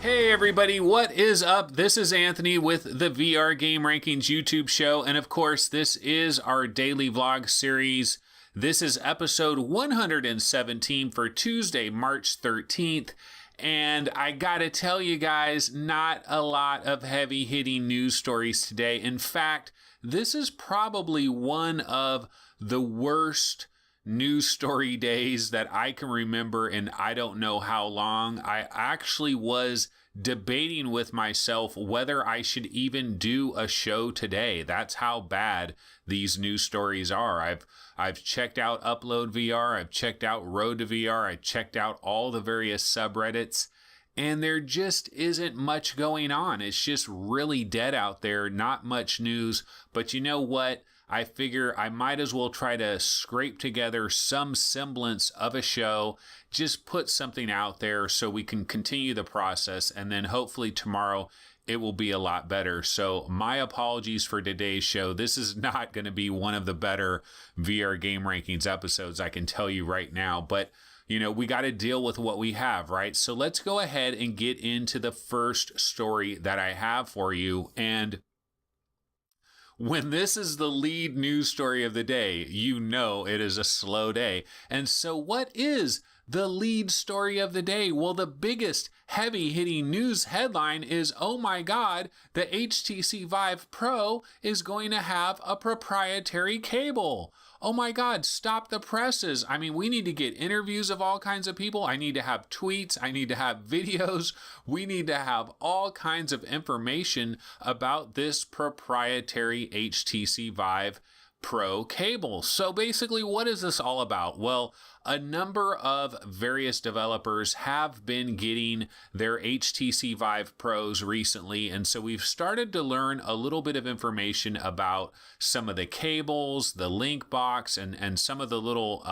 Hey everybody, what is up? This is Anthony with the VR Game Rankings YouTube show, and of course, this is our daily vlog series. This is episode 117 for Tuesday, March 13th, and I gotta tell you guys, not a lot of heavy-hitting news stories today. In fact, this is probably one of the worst news story days that I can remember in I don't know how long. I actually was debating with myself whether I should even do a show today. That's how bad these news stories are. I've checked out Upload VR, I've checked out Road to VR, I checked out all the various subreddits, and there just isn't much going on. It's just really dead out there, not much news. But you know what? I figure I might as well try to scrape together some semblance of a show, just put something out there so we can continue the process, and then hopefully tomorrow it will be a lot better. So my apologies for today's show. This is not going to be one of the better VR Game Rankings episodes, I can tell you right now, but you know, we got to deal with what we have, right? So let's go ahead and get into the first story that I have for you. And when this is the lead news story of the day, you know it is a slow day. And so what is the lead story of the day? Well, the biggest heavy-hitting news headline is, oh my God, the HTC Vive Pro is going to have a proprietary cable. Oh my God, stop the presses. I mean, we need to get interviews of all kinds of people. I need to have tweets. I need to have videos. We need to have all kinds of information about this proprietary HTC Vive Pro cable. So basically, what is this all about? Well, a number of various developers have been getting their HTC Vive Pros recently, and so we've started to learn a little bit of information about some of the cables, the link box, and some of the little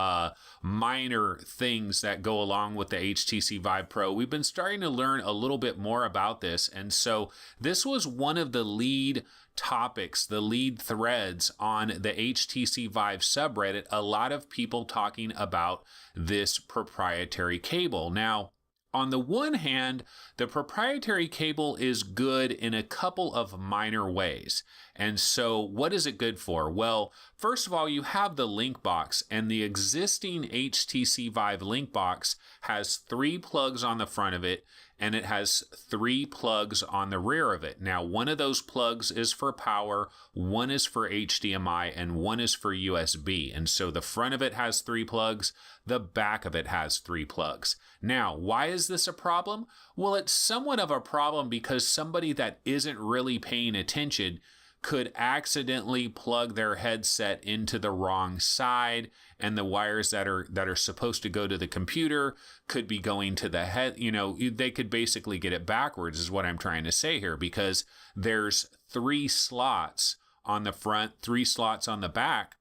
minor things that go along with the HTC Vive Pro. We've been starting to learn a little bit more about this, and so this was one of the lead topics, the lead threads on the HTC Vive subreddit. A lot of people talking about this proprietary cable. Now, on the one hand, the proprietary cable is good in a couple of minor ways. And so what is it good for? Well, first of all, you have the link box, and the existing HTC Vive link box has 3 plugs on the front of it, and it has 3 plugs on the rear of it. Now, one of those plugs is for power, one is for HDMI, and one is for USB. And so the front of it has 3 plugs, the back of it has 3 plugs. Now, why is this a problem? Well, it's somewhat of a problem because somebody that isn't really paying attention could accidentally plug their headset into the wrong side, and the wires that are supposed to go to the computer could be going to the head. You know, they could basically get it backwards, is what I'm trying to say here, because there's 3 slots on the front, 3 slots on the back.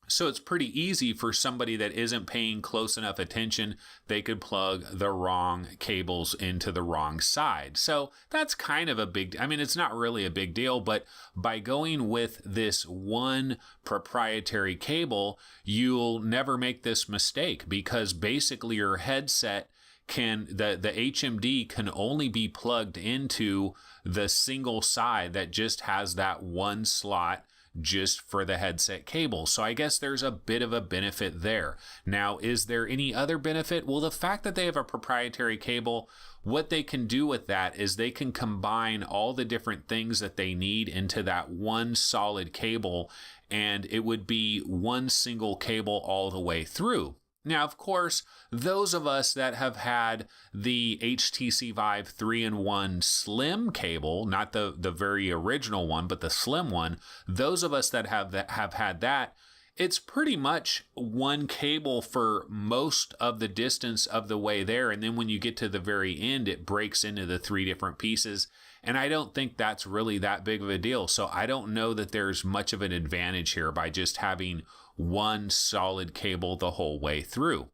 So it's pretty easy for somebody that isn't paying close enough attention. They could plug the wrong cables into the wrong side. So that's kind of a big, I mean, it's not really a big deal, but by going with this one proprietary cable, you'll never make this mistake, because basically your headset the HMD can only be plugged into the single side that just has that one slot just for the headset cable. So I guess there's a bit of a benefit there. Now, is there any other benefit? Well, the fact that they have a proprietary cable, what they can do with that is they can combine all the different things that they need into that one solid cable, and it would be one single cable all the way through. Now, of course, those of us that have had the HTC Vive 3-in-1 slim cable, not the very original one, but the slim one, those of us that have had that, it's pretty much one cable for most of the distance of the way there. And then when you get to the very end, it breaks into the 3 different pieces. And I don't think that's really that big of a deal. So I don't know that there's much of an advantage here by just having one solid cable the whole way through.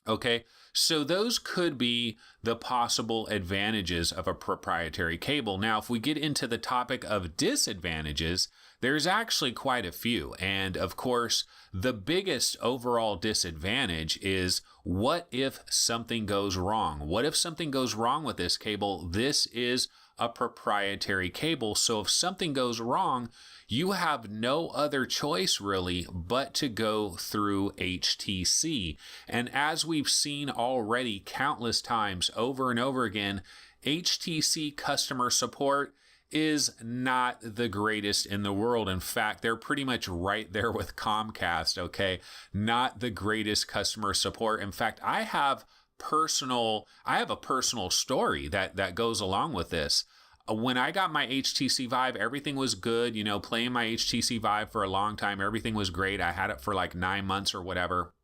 Okay, So those could be the possible advantages of a proprietary cable. Now, if we get into the topic of disadvantages, there's actually quite a few. And of course, the biggest overall disadvantage is, what if something goes wrong? What if something goes wrong with this cable? This is a proprietary cable. So if something goes wrong, you have no other choice really but to go through HTC. And as we've seen already countless times over and over again, HTC customer support is not the greatest in the world. In fact, they're pretty much right there with Comcast, okay? Not the greatest customer support. In fact, I have a personal story that goes along with this. When I got my HTC Vive, everything was good. Playing my HTC Vive for a long time, everything was great. I had it for like 9 months or whatever.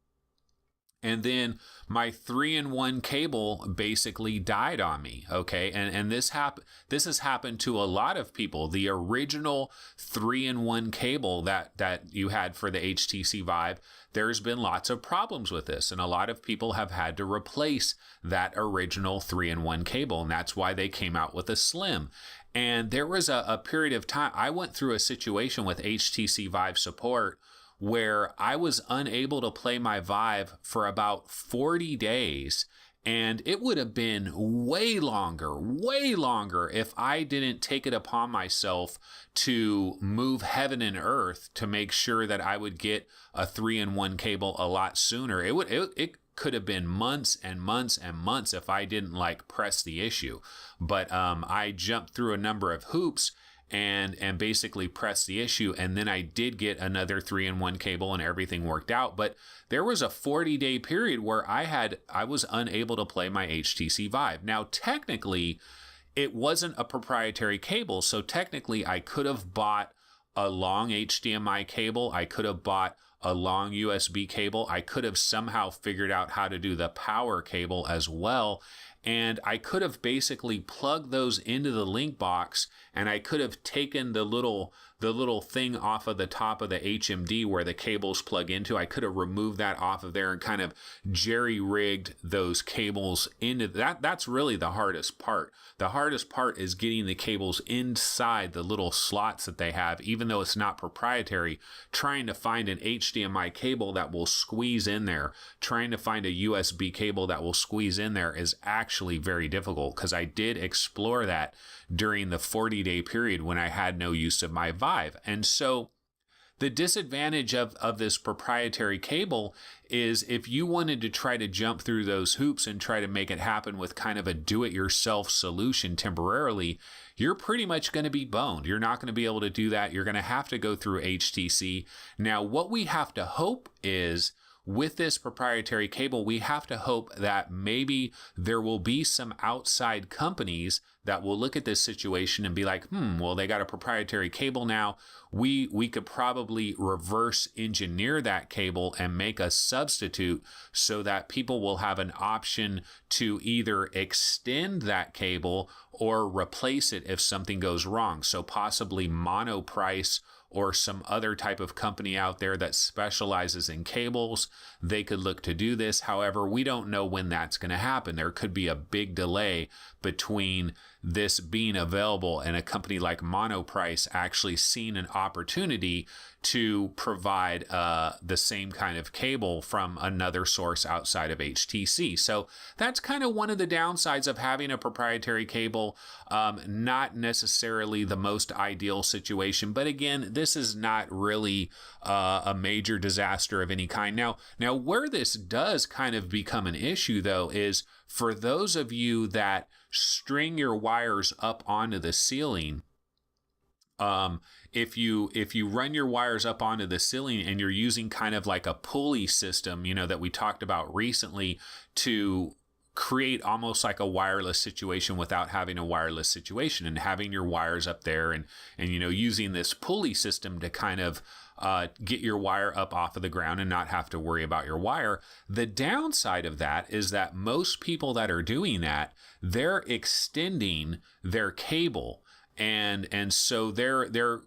And then my 3-in-1 cable basically died on me. Okay. And this has happened to a lot of people. The original 3-in-1 cable that you had for the HTC Vive, there's been lots of problems with this. And a lot of people have had to replace that original 3-in-1 cable. And that's why they came out with a Slim. And there was a period of time, I went through a situation with HTC Vive support where I was unable to play my Vive for about 40 days. And it would have been way longer if I didn't take it upon myself to move heaven and earth to make sure that I would get a 3-in-1 cable a lot sooner. It could have been months and months and months if I didn't press the issue. But I jumped through a number of hoops and basically pressed the issue, and then I did get another 3-in-1 cable and everything worked out. But there was a 40-day period where I was unable to play my HTC Vive. Now technically it wasn't a proprietary cable, so technically I could have bought a long HDMI cable, I could have bought a long USB cable, I could have somehow figured out how to do the power cable as well. And I could have basically plugged those into the link box, and I could have taken the little thing off of the top of the HMD where the cables plug into. I could have removed that off of there and kind of jerry-rigged those cables into that. That's really the hardest part. The hardest part is getting the cables inside the little slots that they have, even though it's not proprietary. Trying to find an HDMI cable that will squeeze in there, trying to find a USB cable that will squeeze in there is actually very difficult, because I did explore that during the 40-day period when I had no use of my Vive. And so the disadvantage of this proprietary cable is, if you wanted to try to jump through those hoops and try to make it happen with kind of a do-it-yourself solution temporarily, you're pretty much going to be boned. You're not going to be able to do that. You're going to have to go through HTC. Now, what we have to hope is, with this proprietary cable, we have to hope that maybe there will be some outside companies that will look at this situation and be like, well, they got a proprietary cable now. We could probably reverse engineer that cable and make a substitute so that people will have an option to either extend that cable or replace it if something goes wrong. So possibly Monoprice or some other type of company out there that specializes in cables, they could look to do this. However, we don't know when that's going to happen. There could be a big delay between this being available and a company like Monoprice actually seeing an opportunity to provide the same kind of cable from another source outside of HTC. So that's kind of one of the downsides of having a proprietary cable. Not necessarily the most ideal situation, but again, this is not really a major disaster of any kind. Now where this does kind of become an issue, though, is for those of you that string your wires up onto the ceiling. If you run your wires up onto the ceiling and you're using kind of like a pulley system, that we talked about recently, to create almost like a wireless situation without having a wireless situation, and having your wires up there and using this pulley system to kind of get your wire up off of the ground and not have to worry about your wire. The downside of that is that most people that are doing that, they're extending their cable. And so they're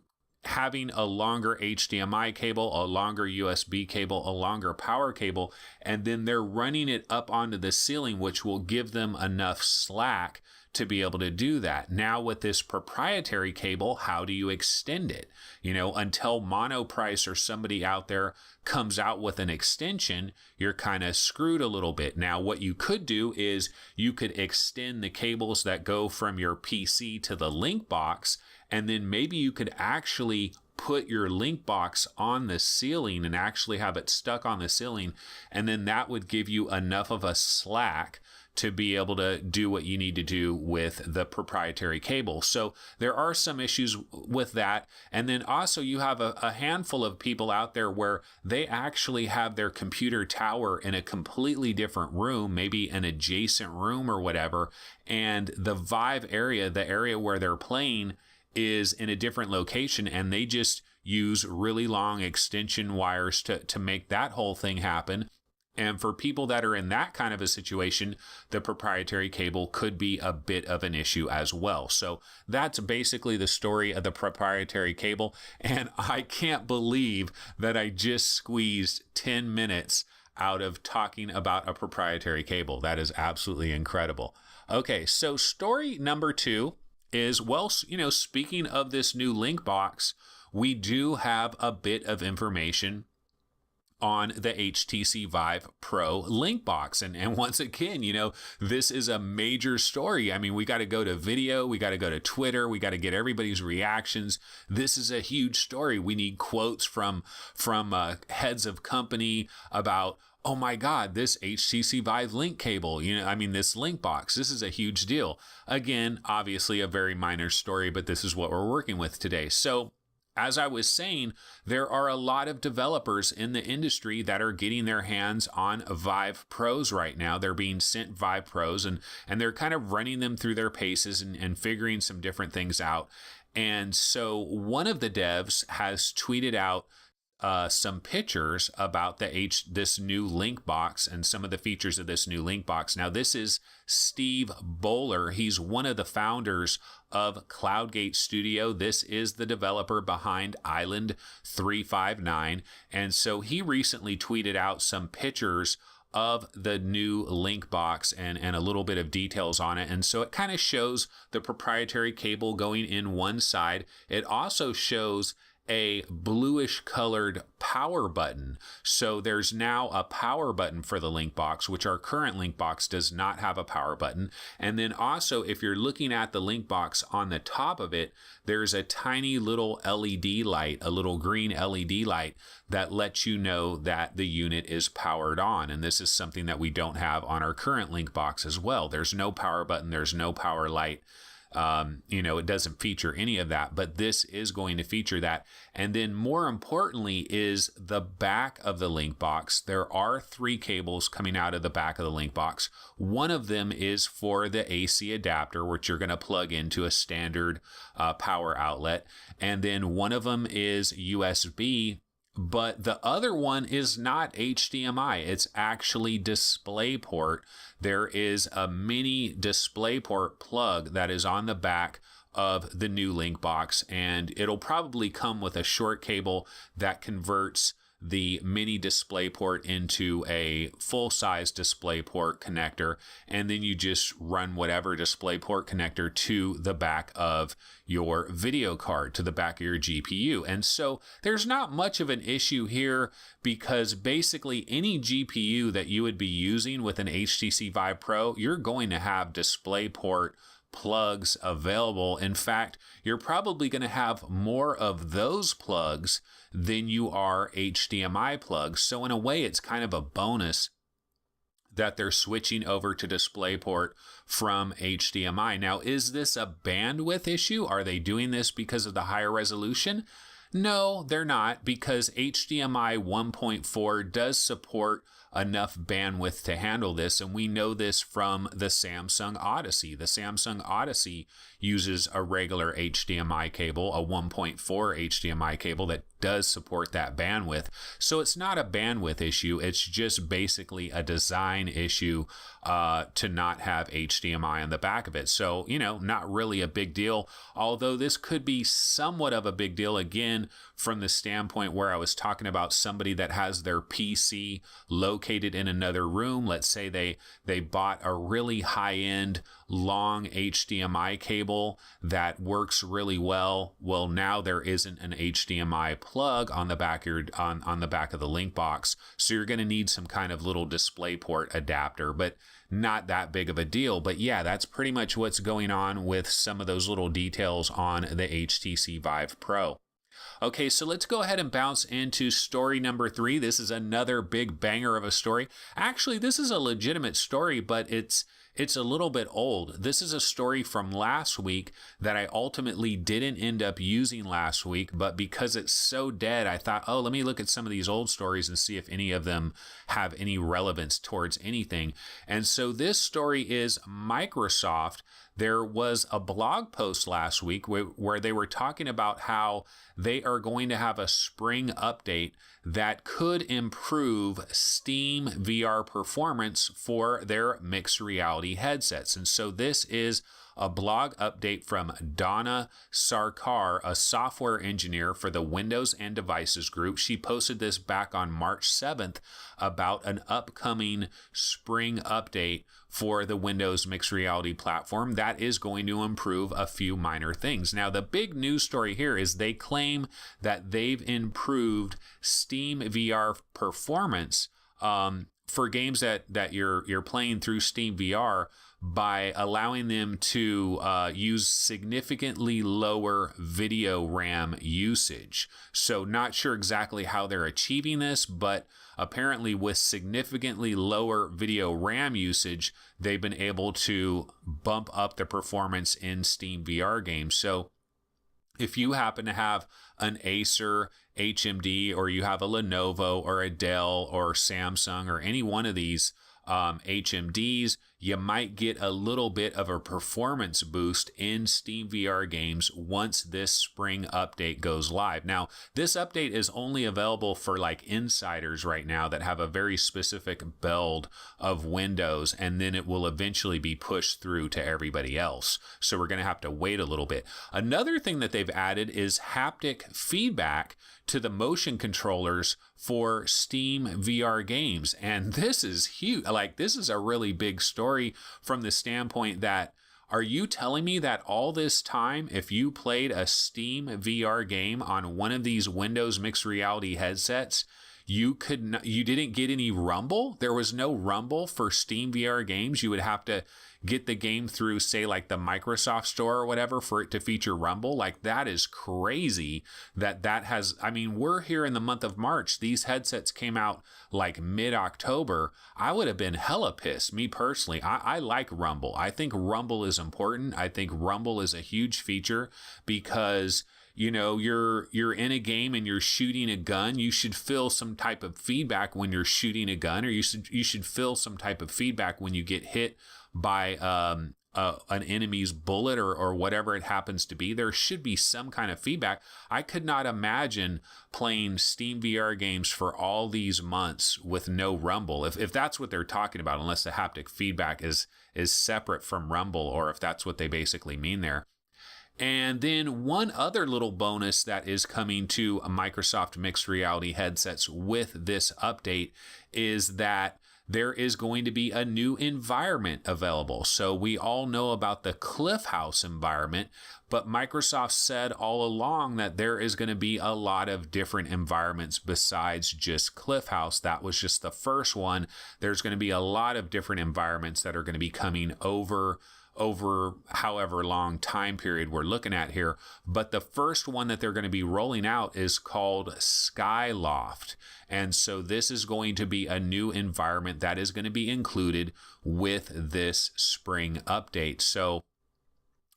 having a longer HDMI cable, a longer USB cable, a longer power cable, and then they're running it up onto the ceiling, which will give them enough slack to be able to do that. Now with this proprietary cable, how do you extend it? Until Monoprice or somebody out there comes out with an extension, you're kind of screwed a little bit. Now what you could do is you could extend the cables that go from your PC to the link box, and then maybe you could actually put your link box on the ceiling and actually have it stuck on the ceiling, and then that would give you enough of a slack to be able to do what you need to do with the proprietary cable. So there are some issues with that. And then also you have a handful of people out there where they actually have their computer tower in a completely different room, maybe an adjacent room or whatever. And the Vive area, the area where they're playing, is in a different location, and they just use really long extension wires to make that whole thing happen. And for people that are in that kind of a situation, the proprietary cable could be a bit of an issue as well. So that's basically the story of the proprietary cable. And I can't believe that I just squeezed 10 minutes out of talking about a proprietary cable. That is absolutely incredible. Okay, so story number 2 is, well, speaking of this new link box, we do have a bit of information on the HTC Vive Pro link box. And once again, this is a major story. I mean, we got to go to video, we got to go to Twitter, we got to get everybody's reactions. This is a huge story. We need quotes from heads of company about, oh my God, this HTC Vive link cable, this link box, this is a huge deal. Again, obviously a very minor story, but this is what we're working with today. So as I was saying, there are a lot of developers in the industry that are getting their hands on Vive Pros right now. They're being sent Vive Pros, and they're kind of running them through their paces and figuring some different things out. And so one of the devs has tweeted out some pictures about this new link box and some of the features of this new link box. Now, this is Steve Bowler. He's one of the founders of Cloudgate Studio. This is the developer behind Island 359. And so he recently tweeted out some pictures of the new link box and a little bit of details on it. And so it kind of shows the proprietary cable going in one side. It also shows a bluish colored power button. So there's now a power button for the link box, which our current link box does not have a power button. And then also, if you're looking at the link box, on the top of it, there's a tiny little LED light, a little green LED light that lets you know that the unit is powered on. And this is something that we don't have on our current link box as well. There's no power button, there's no power light. It doesn't feature any of that, but this is going to feature that. And then more importantly is the back of the link box. There are 3 cables coming out of the back of the link box. One of them is for the AC adapter, which you're going to plug into a standard power outlet. And then one of them is USB. But the other one is not HDMI. It's actually DisplayPort. There is a mini DisplayPort plug that is on the back of the new link box, and it'll probably come with a short cable that converts the mini DisplayPort into a full-size DisplayPort connector, and then you just run whatever DisplayPort connector to the back of your video card, to the back of your GPU. And so there's not much of an issue here, because basically any GPU that you would be using with an HTC Vive Pro, you're going to have DisplayPort plugs available. In fact, you're probably going to have more of those plugs than you are HDMI plugs. So in a way, it's kind of a bonus that they're switching over to DisplayPort from HDMI. Now, is this a bandwidth issue? Are they doing this because of the higher resolution? No, they're not, because HDMI 1.4 does support enough bandwidth to handle this. And we know this from the Samsung Odyssey. The Samsung Odyssey uses a regular HDMI cable, a 1.4 HDMI cable that does support that bandwidth. So it's not a bandwidth issue. It's just basically a design issue to not have HDMI on the back of it. So, not really a big deal, although this could be somewhat of a big deal, again, from the standpoint where I was talking about somebody that has their PC located in another room. Let's say they bought a really high-end long HDMI cable that works really well. Well, now there isn't an HDMI plug on the back of on the back of the link box, so you're going to need some kind of little DisplayPort adapter, but not that big of a deal. But yeah, that's pretty much what's going on with some of those little details on the HTC Vive Pro. Okay, so let's go ahead and bounce into story number 3. This is another big banger of a story. Actually, this is a legitimate story, but it's a little bit old. This is a story from last week that I ultimately didn't end up using last week, but because it's so dead, I thought, let me look at some of these old stories and see if any of them have any relevance towards anything. And so this story is Microsoft. There was a blog post last week where they were talking about how they are going to have a spring update that could improve SteamVR performance for their mixed reality headsets. And so this is a blog update from Donna Sarkar, a software engineer for the Windows and Devices group. She posted this back on March 7th about an upcoming spring update for the Windows mixed reality platform that is going to improve a few minor things. Now, the big news story here is they claim that they've improved SteamVR performance for games that you're playing through SteamVR by allowing them to use significantly lower video RAM usage. So not sure exactly how they're achieving this, but apparently with significantly lower video RAM usage, they've been able to bump up the performance in SteamVR games. So if you happen to have an Acer HMD, or you have a Lenovo or a Dell or Samsung or any one of these HMDs, you might get a little bit of a performance boost in SteamVR games once this spring update goes live. Now, this update is only available for like insiders right now that have a very specific build of Windows, and then it will eventually be pushed through to everybody else. So we're going to have to wait a little bit. Another thing that they've added is haptic feedback to the motion controllers for SteamVR games. And this is huge. Like, this is a really big story from the standpoint that, are you telling me that all this time, if you played a SteamVR game on one of these Windows mixed reality headsets, you didn't get any rumble? There was no rumble for SteamVR games. You would have to get the game through, say, like the Microsoft Store or whatever for it to feature rumble. Like, that is crazy that has, I mean, we're here in the month of March. These headsets came out like mid-October. I would have been hella pissed, me personally. I like rumble. I think rumble is important. I think rumble is a huge feature because, you're in a game and you're shooting a gun. You should feel some type of feedback when you're shooting a gun, or you should feel some type of feedback when you get hit by an enemy's bullet or whatever it happens to be. There should be some kind of feedback. I could not imagine playing SteamVR games for all these months with no rumble, if that's what they're talking about, unless the haptic feedback is separate from rumble, or if that's what they basically mean there. And then one other little bonus that is coming to Microsoft mixed reality headsets with this update is that there is going to be a new environment available. So we all know about the Cliff House environment, but Microsoft said all along that there is going to be a lot of different environments besides just Cliff House. That was just the first one. There's going to be a lot of different environments that are going to be coming over however long time period we're looking at here. But the first one that they're going to be rolling out is called Skyloft. And so this is going to be a new environment that is going to be included with this spring update. So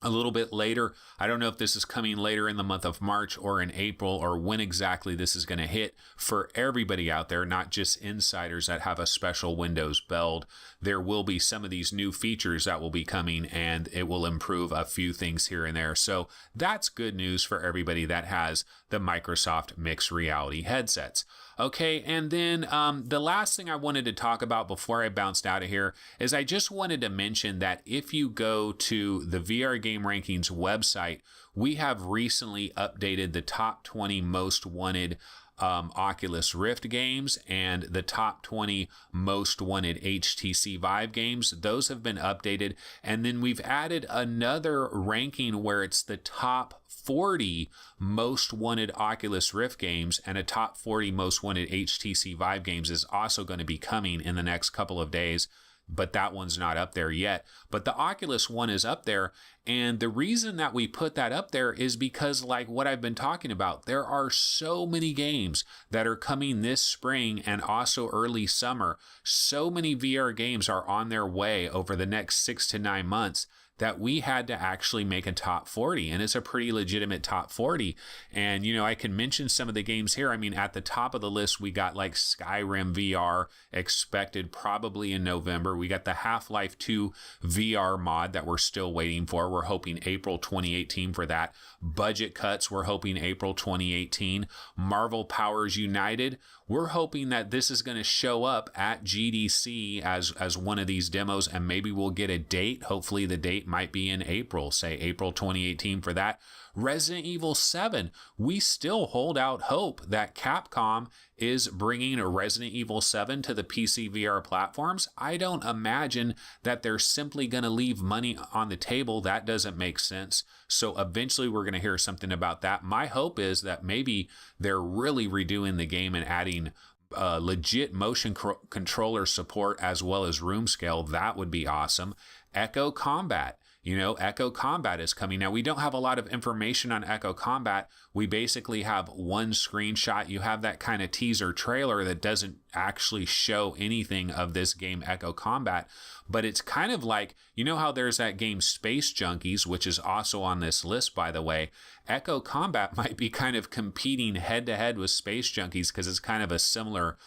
a little bit later. I don't know if this is coming later in the month of March or in April, or when exactly this is going to hit for everybody out there, not just insiders that have a special Windows build. There will be some of these new features that will be coming, and it will improve a few things here and there. So that's good news for everybody that has the Microsoft mixed reality headsets. Okay, and then the last thing I wanted to talk about before I bounced out of here is I just wanted to mention that if you go to the VR Game Rankings website, we have recently updated the top 20 most wanted Oculus Rift games and the top 20 most wanted HTC Vive games. Those have been updated, and then we've added another ranking where it's the top 40 most wanted Oculus Rift games, and a top 40 most wanted HTC Vive games is also going to be coming in the next couple of days, but that one's not up there yet. But the Oculus one is up there, and the reason that we put that up there is because, like what I've been talking about, there are so many games that are coming this spring and also early summer. So many VR games are on their way over the next 6 to 9 months that we had to actually make a top 40, and it's a pretty legitimate top 40. And, you know, I can mention some of the games here. I mean, at the top of the list, we got like Skyrim VR expected probably in November. We got the Half-Life 2 VR mod that we're still waiting for. We're hoping April 2018 for that. Budget cuts, we're hoping April 2018. Marvel Powers United, we're hoping that this is going to show up at GDC as one of these demos, and maybe we'll get a date. Hopefully the date might be in April, say April 2018 for that. Resident Evil 7, we still hold out hope that Capcom is bringing a Resident Evil 7 to the PC VR platforms. I don't imagine that they're simply going to leave money on the table. That doesn't make sense. So eventually we're going to hear something about that. My hope is that maybe they're really redoing the game and adding legit motion controller support as well as room scale. That would be awesome. Echo Combat. You know, Echo Combat is coming. Now, we don't have a lot of information on Echo Combat. We basically have one screenshot. You have that kind of teaser trailer that doesn't actually show anything of this game, Echo Combat. But it's kind of like, you know how there's that game Space Junkies, which is also on this list, by the way. Echo Combat might be kind of competing head to head with Space Junkies because it's kind of a similar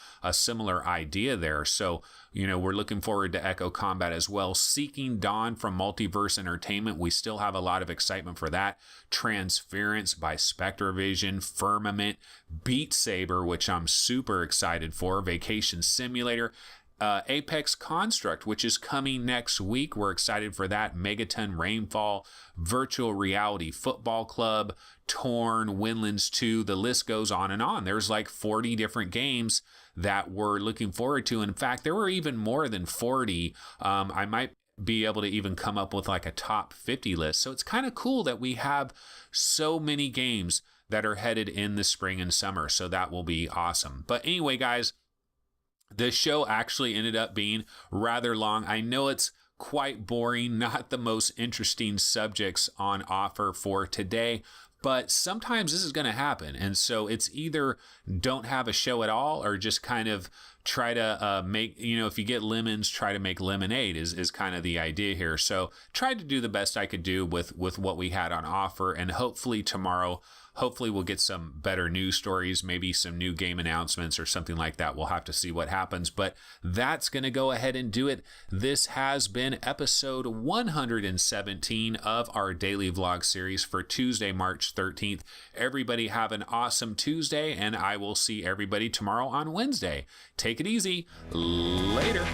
idea there. So, you know, we're looking forward to Echo Combat as well. Seeking Dawn from Multiverse Entertainment, we still have a lot of excitement for that. Transference by Spectravision, Firmament, Beat Saber, which I'm super excited for, Vacation Simulator, Apex Construct, which is coming next week. We're excited for that. Megaton Rainfall, Virtual Reality Football Club, Torn, Windlands 2, the list goes on and on. There's like 40 different games that we're looking forward to. In fact, there were even more than 40. I might be able to even come up with like a top 50 list. So it's kind of cool that we have so many games that are headed in the spring and summer. So that will be awesome. But anyway, guys, this show actually ended up being rather long. I know it's quite boring, not the most interesting subjects on offer for today, but sometimes this is going to happen. And so it's either don't have a show at all or just kind of try to make, you know, if you get lemons, try to make lemonade is kind of the idea here. So tried to do the best I could do with what we had on offer, and hopefully tomorrow, we'll get some better news stories, maybe some new game announcements or something like that. We'll have to see what happens, but that's going to go ahead and do it. This has been episode 117 of our daily vlog series for Tuesday, March 13th. Everybody have an awesome Tuesday, and I will see everybody tomorrow on Wednesday. Take it easy. Later.